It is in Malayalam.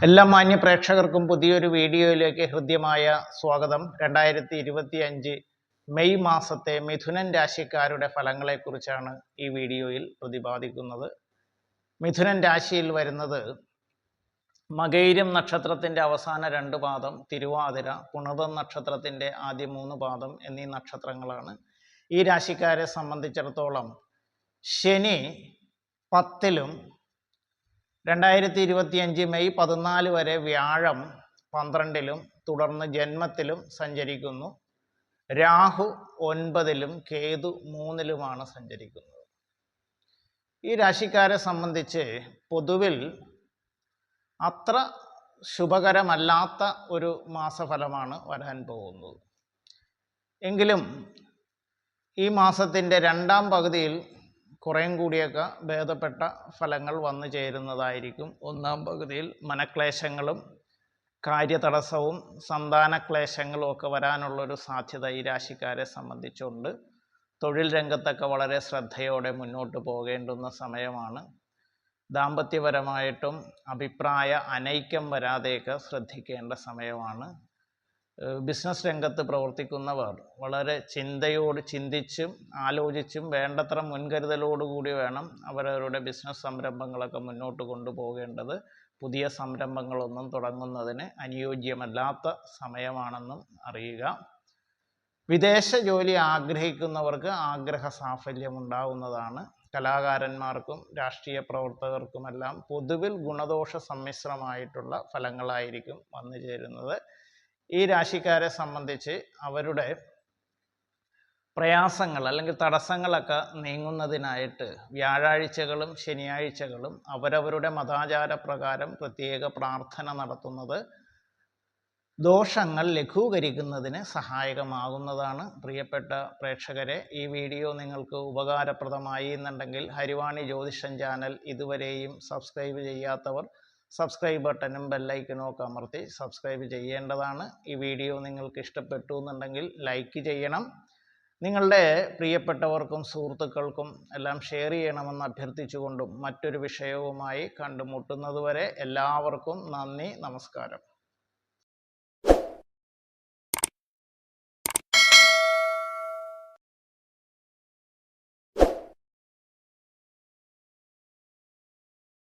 എല്ലാ മാന്യ പ്രേക്ഷകർക്കും പുതിയൊരു വീഡിയോയിലേക്ക് ഹൃദ്യമായ സ്വാഗതം. 2025 മെയ് മാസത്തെ മിഥുനൻ രാശിക്കാരുടെ ഫലങ്ങളെക്കുറിച്ചാണ് ഈ വീഡിയോയിൽ പ്രതിപാദിക്കുന്നത്. മിഥുനൻ രാശിയിൽ വരുന്നത് മകയിരം നക്ഷത്രത്തിൻ്റെ അവസാന 2 പാദം, തിരുവാതിര, പുണർദം നക്ഷത്രത്തിൻ്റെ ആദ്യ 3 പാദം എന്നീ നക്ഷത്രങ്ങളാണ്. ഈ രാശിക്കാരെ സംബന്ധിച്ചിടത്തോളം ശനി 10-ലും 2025 മെയ് 14 വരെ വ്യാഴം 12-ലും തുടർന്ന് ജന്മത്തിലും സഞ്ചരിക്കുന്നു. രാഹു 9-ലും കേതു 3-ലുമാണ് സഞ്ചരിക്കുന്നത്. ഈ രാശിക്കാരെ സംബന്ധിച്ച് പൊതുവിൽ അത്ര ശുഭകരമല്ലാത്ത ഒരു മാസഫലമാണ് വരാൻ പോകുന്നത്. എങ്കിലും ഈ മാസത്തിൻ്റെ 2ാം പകുതിയിൽ കുറേയും കൂടിയൊക്കെ ഭേദപ്പെട്ട ഫലങ്ങൾ വന്നു ചേരുന്നതായിരിക്കും. 1ാം പകുതിയിൽ മനക്ലേശങ്ങളും കാര്യതടസ്സവും സന്താനക്ലേശങ്ങളും ഒക്കെ വരാനുള്ളൊരു സാധ്യത ഈ രാശിക്കാരെ സംബന്ധിച്ചുണ്ട്. തൊഴിൽ രംഗത്തൊക്കെ വളരെ ശ്രദ്ധയോടെ മുന്നോട്ട് പോകേണ്ടുന്ന സമയമാണ്. ദാമ്പത്യപരമായിട്ടും അഭിപ്രായ അനൈക്യം വരാതെയൊക്കെ ശ്രദ്ധിക്കേണ്ട സമയമാണ്. ബിസിനസ് രംഗത്ത് പ്രവർത്തിക്കുന്നവർ വളരെ ചിന്തിച്ചും ആലോചിച്ചും വേണ്ടത്ര മുൻകരുതലോടുകൂടി വേണം അവരവരുടെ ബിസിനസ് സംരംഭങ്ങളൊക്കെ മുന്നോട്ട് കൊണ്ടുപോകേണ്ടത്. പുതിയ സംരംഭങ്ങളൊന്നും തുടങ്ങുന്നതിന് അനുയോജ്യമല്ലാത്ത സമയമാണെന്നും അറിയുക. വിദേശ ജോലി ആഗ്രഹിക്കുന്നവർക്ക് ആഗ്രഹ സാഫല്യം ഉണ്ടാവുന്നതാണ്. കലാകാരന്മാർക്കും രാഷ്ട്രീയ പ്രവർത്തകർക്കുമെല്ലാം പൊതുവിൽ ഗുണദോഷ സമ്മിശ്രമായിട്ടുള്ള ഫലങ്ങളായിരിക്കും വന്നു ചേരുന്നത്. ഈ രാശിക്കാരെ സംബന്ധിച്ച് അവരുടെ പ്രയാസങ്ങൾ അല്ലെങ്കിൽ തടസ്സങ്ങളൊക്കെ നീങ്ങുന്നതിനായിട്ട് വ്യാഴാഴ്ചകളും ശനിയാഴ്ചകളും അവരവരുടെ മതാചാരപ്രകാരം പ്രത്യേക പ്രാർത്ഥന നടത്തുന്നത് ദോഷങ്ങൾ ലഘൂകരിക്കുന്നതിന് സഹായകമാകുന്നതാണ്. പ്രിയപ്പെട്ട പ്രേക്ഷകരെ, ഈ വീഡിയോ നിങ്ങൾക്ക് ഉപകാരപ്രദമായി എന്നുണ്ടെങ്കിൽ ഹരിവാണി ജ്യോതിഷം ചാനൽ ഇതുവരെയും സബ്സ്ക്രൈബ് ചെയ്യാത്തവർ സബ്സ്ക്രൈബ് ബട്ടണും ബെല്ലൈക്കനും ഒക്കെ അമർത്തി സബ്സ്ക്രൈബ് ചെയ്യേണ്ടതാണ്. ഈ വീഡിയോ നിങ്ങൾക്ക് ഇഷ്ടപ്പെട്ടു എന്നുണ്ടെങ്കിൽ ലൈക്ക് ചെയ്യണം. നിങ്ങളുടെ പ്രിയപ്പെട്ടവർക്കും സുഹൃത്തുക്കൾക്കും എല്ലാം ഷെയർ ചെയ്യണമെന്ന് അഭ്യർത്ഥിച്ചുകൊണ്ടും മറ്റൊരു വിഷയവുമായി കണ്ടുമുട്ടുന്നതുവരെ എല്ലാവർക്കും നന്ദി, നമസ്കാരം.